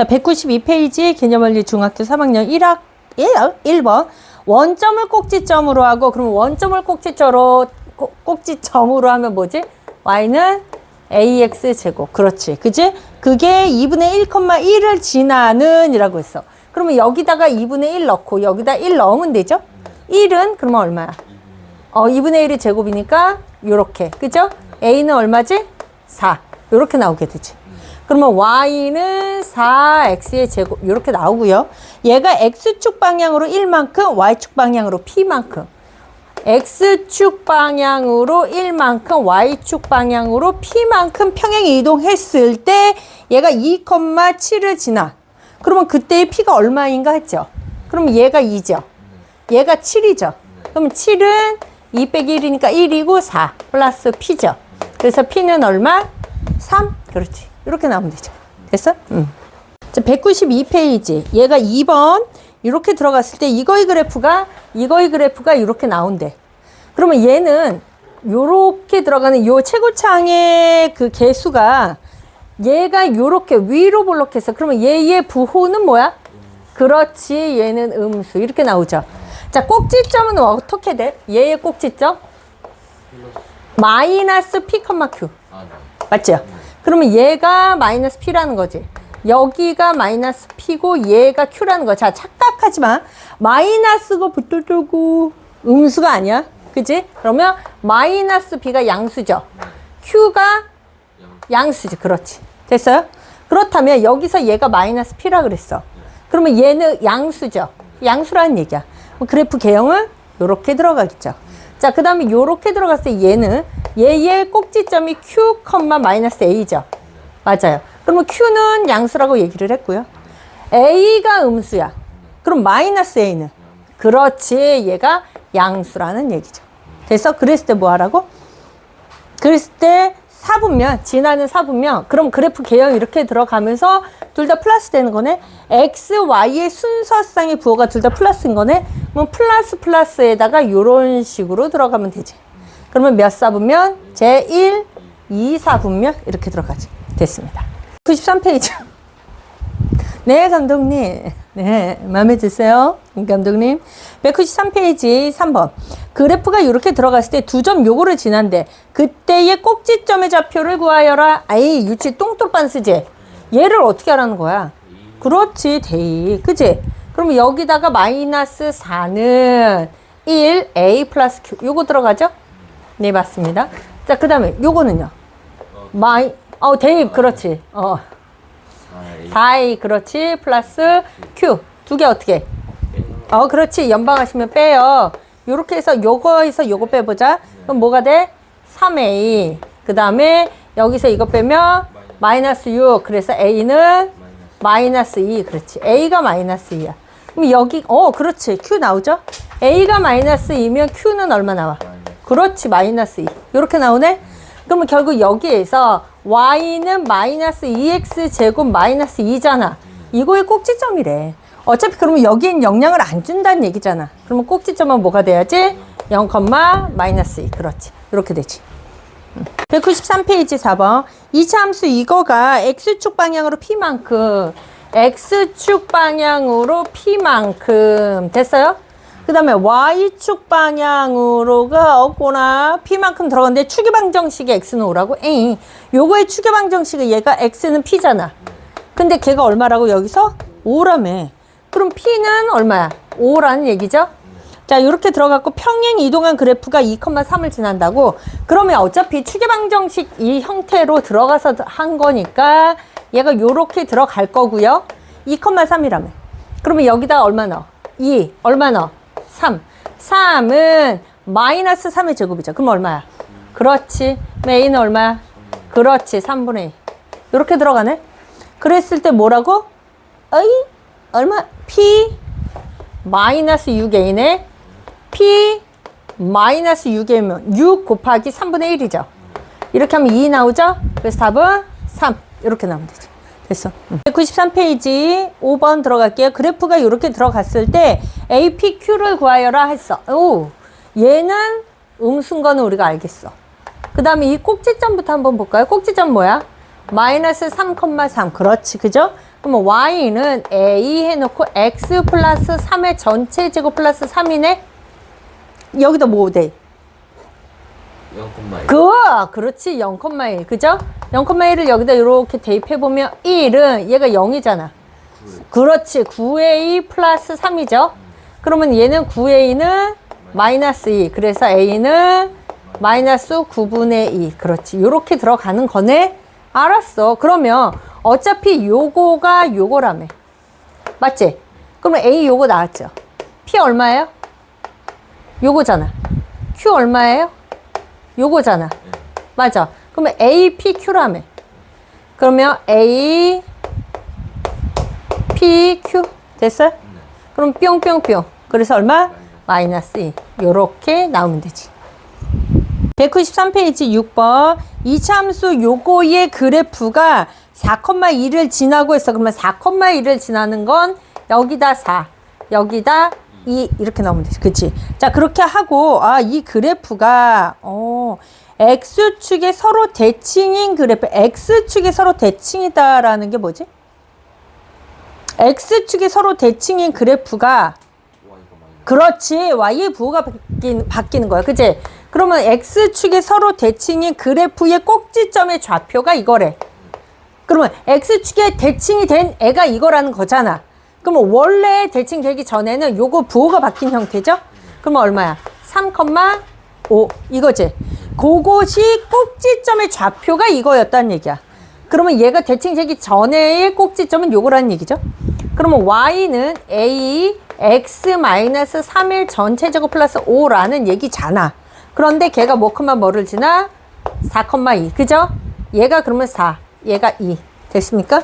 자, 192페이지 개념원리 중학교 3학년 1번. 원점을 꼭지점으로 하고, 그럼 원점을 꼭지점으로 하면 뭐지? y는 ax 제곱. 그렇지. 그지? 그게 2분의 1,1을 지나는 이라고 했어. 그러면 여기다가 2분의 1 넣고 여기다 1 넣으면 되죠? 1은 그러면 얼마야? 2분의 1이 제곱이니까 요렇게. 그죠? a는 얼마지? 4. 요렇게 나오게 되지. 그러면 y는 4x의 제곱 요렇게 나오고요. 얘가 x축 방향으로 1만큼, y축 방향으로 p만큼. x축 방향으로 1만큼, y축 방향으로 p만큼 평행 이동했을 때 얘가 2,7을 지나. 그러면 그때의 p가 얼마인가 했죠? 그럼 얘가 2죠. 얘가 7이죠. 그럼 7은 2 빼기 1이니까 1이고 4 플러스 p죠. 그래서 p는 얼마? 3? 그렇지. 이렇게 나오면 되죠. 됐어? 자, 192페이지. 얘가 2번. 이렇게 들어갔을 때 이거의 그래프가 이렇게 나온대. 그러면 얘는 요렇게 들어가는 요 최고창의 그 개수가 얘가 요렇게 위로 볼록해서 그러면 얘의 부호는 뭐야? 그렇지. 얘는 음수. 이렇게 나오죠. 자, 꼭지점은 어떻게 돼? 얘의 꼭지점? 마이너스 p, q. 맞죠? 그러면 얘가 마이너스 p라는 거지. 여기가 마이너스 p고 얘가 q라는 거. 자, 착각하지 마. 마이너스가 붙들고 음수가 아니야. 그지? 그러면 마이너스 b가 양수죠. q가 양수지. 그렇지. 됐어요? 그렇다면 여기서 얘가 마이너스 p라 그랬어. 그러면 얘는 양수죠. 양수라는 얘기야. 그래프 개형은 요렇게 들어가겠죠. 자, 그 다음에 요렇게 들어갔을 때 얘는 얘의 꼭지점이 q, 마이너스 a죠. 맞아요. 그러면 q는 양수라고 얘기를 했고요. a가 음수야. 그럼 마이너스 a는? 그렇지. 얘가 양수라는 얘기죠. 됐어? 그랬을 때 뭐 하라고? 그랬을 때 사분면, 지나는 사분면, 그럼 그래프 개형 이렇게 들어가면서 둘 다 플러스 되는 거네? x, y의 순서상의 부호가 둘 다 플러스인 거네? 그럼 플러스에다가 요런 식으로 들어가면 되지. 그러면 몇 사분면? 제1, 2 사분면? 이렇게 들어가지. 됐습니다. 93페이지. 네, 감독님. 네, 마음에 드세요? 감독님. 193페이지 3번. 그래프가 이렇게 들어갔을 때 두 점 요거를 지난데 그때의 꼭지점의 좌표를 구하여라. 아이, 유치 똥돌반 쓰지? 얘를 어떻게 하라는 거야? 그렇지, 대입. 그치? 그럼 여기다가 마이너스 4는 1, a 플러스 q. 요거 들어가죠? 네, 맞습니다. 자, 그 다음에 요거는요? 대입, 그렇지. 4a, 그렇지. 플러스 q. 두 개 어떻게? 그렇지. 연방하시면 빼요. 요렇게 해서 요거에서 요거 빼보자. 그럼 뭐가 돼? 3a. 그 다음에 여기서 이거 빼면 마이너스 6. 그래서 a는 마이너스 2. 그렇지. a가 마이너스 2야. 그럼 여기, 그렇지. q 나오죠? a가 마이너스 2면 q는 얼마 나와? 그렇지. 마이너스 2. 요렇게 나오네? 그러면 결국 여기에서 y는 마이너스 2x 제곱 마이너스 2잖아. 이거의 꼭지점이래. 어차피 그러면 여기엔 영향을 안 준다는 얘기잖아. 그러면 꼭지점은 뭐가 돼야지? 0, 마이너스 2. 그렇지. 이렇게 되지. 193페이지 4번. 2차 함수 이거가 x축 방향으로 p만큼, x축 방향으로 p만큼. 됐어요? 그 다음에 y축 방향으로가 없거나 p만큼 들어갔는데 추계방정식에 x는 5라고? 에이. 요거의 추계방정식은 얘가 x는 p잖아. 근데 걔가 얼마라고 여기서? 5라며. 그럼 p는 얼마야? 5라는 얘기죠? 자, 이렇게 들어갔고 평행 이동한 그래프가 2,3을 지난다고. 그러면 어차피 추계방정식 이 형태로 들어가서 한 거니까 얘가 요렇게 들어갈 거고요. 2,3이라며. 그러면 여기다 얼마 넣어? 2. 얼마 넣어? 3. 3은 마이너스 3의 제곱이죠. 그럼 얼마야? 그렇지. a는 얼마야? 그렇지. 3분의 2. 이렇게 들어가네. 그랬을 때 뭐라고? 얼마? p 마이너스 6a네. p 마이너스 6이면 6 곱하기 3분의 1이죠. 이렇게 하면 2 나오죠? 그래서 답은 3. 이렇게 나오면 되죠. 됐어. 193페이지 5번 들어갈게요. 그래프가 이렇게 들어갔을 때 APQ를 구하여라 했어. 얘는 음수인 거는 우리가 알겠어. 그 다음에 이 꼭지점부터 한번 볼까요? 꼭지점 뭐야? 마이너스 3,3. 그렇지. 그죠? 그러면 y는 a 해놓고 x 플러스 3의 전체 제곱 플러스 3이네? 여기다 뭐 돼? 0,1. 그렇지. 0,1. 그죠? 0,1을 여기다 이렇게 대입해보면 1은 얘가 0이잖아. 그렇지. 9a 플러스 3이죠. 그러면 얘는 9a는 마이너스 2. 그래서 a는 마이너스 9분의 2. 그렇지. 요렇게 들어가는 거네. 알았어. 그러면 어차피 요거가 요거라며. 맞지? 그러면 a 요거 나왔죠. p 얼마예요? 요거잖아. q 얼마예요? 요거잖아. 맞아. 그러면 a, p, q라며. 그러면 a, p, q. 됐어요? 그럼 뿅뿅뿅. 그래서 얼마? 마이너스 2. 요렇게 나오면 되지. 193페이지 6번. 이참수 요거의 그래프가 4,2를 지나고 있어. 그러면 4,2를 지나는 건 여기다 4, 여기다 2 이렇게 나오면 되지. 그치? 자, 그렇게 하고 이 그래프가 X축에 서로 대칭인 그래프. X축에 서로 대칭이다라는 게 뭐지? X축에 서로 대칭인 그래프가 그렇지. Y의 부호가 바뀌는 거야. 그치? 그러면 X축에 서로 대칭인 그래프의 꼭지점의 좌표가 이거래. 그러면 X축에 대칭이 된 애가 이거라는 거잖아. 그러면 원래 대칭되기 전에는 요거 부호가 바뀐 형태죠? 그러면 얼마야? 3,5 이거지. 그것이 꼭지점의 좌표가 이거였다는 얘기야. 그러면 얘가 대칭되기 전에의 꼭지점은 요거라는 얘기죠. 그러면 Y는 A x-3일 전체제곱 플러스 5라는 얘기잖아. 그런데 걔가 뭐를 지나? 4,2. 그죠? 얘가 그러면 4, 얘가 2. 됐습니까?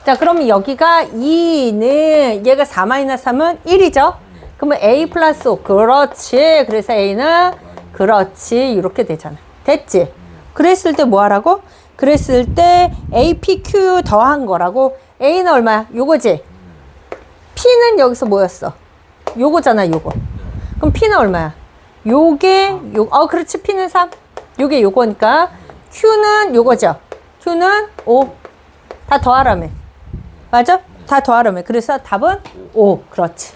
자, 그러면 여기가 2는 얘가 4-3은 1이죠? 그러면 a 플러스 5. 그렇지. 그래서 a는 그렇지. 이렇게 되잖아. 됐지? 그랬을 때 뭐 하라고? 그랬을 때 a, p, q 더한 거라고. a는 얼마야? 요거지? p는 여기서 뭐였어? 요거잖아, 요거. 그럼 p는 얼마야? 요게, 그렇지. p는 3. 요게 요거니까. q는 요거죠. q는 5. 다 더하라며. 맞아? 다 더하라며. 그래서 답은 5. 그렇지.